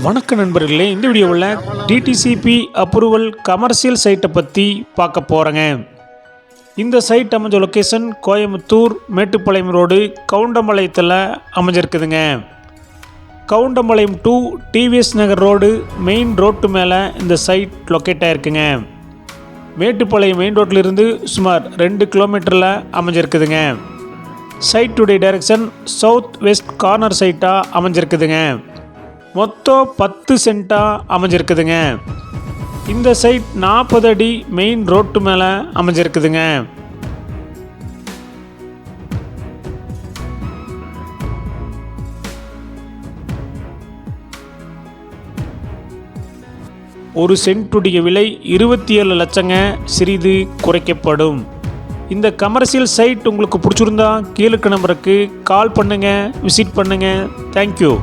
வணக்க நண்பர்களே, இந்த வீடியோவில் டிடிசிபி அப்ரூவல் கமர்ஷியல் சைட்டை பற்றி பார்க்க போகிறேங்க. இந்த சைட் அமைஞ்ச லொக்கேஷன் கோயம்புத்தூர் மேட்டுப்பாளையம் ரோடு கவுண்டம்பாளையத்தில் அமைஞ்சிருக்குதுங்க. Kavundampalayam to TVS Nagar road main road மேலே இந்த சைட் லொக்கேட் ஆகிருக்குங்க. மேட்டுப்பாளையம் மெயின் ரோட்டிலிருந்து சுமார் 2 கிலோமீட்டரில் அமைஞ்சிருக்குதுங்க. சைட்டுடைய டைரக்ஷன் சவுத் வெஸ்ட் கார்னர் சைட்டாக அமைஞ்சிருக்குதுங்க. மொத்தம் 10 சென்ட்டாக அமைஞ்சிருக்குதுங்க. இந்த சைட் 40 அடி மெயின் ரோட்டு மேலே அமைஞ்சிருக்குதுங்க. ஒரு சென்ட்டுடைய விலை 27 லட்சங்க, சிறிது குறைக்கப்படும். இந்த கமர்ஷியல் சைட் உங்களுக்கு பிடிச்சிருந்தா கீழே நம்பருக்கு கால் பண்ணுங்கள், விசிட் பண்ணுங்கள். தேங்க்யூ.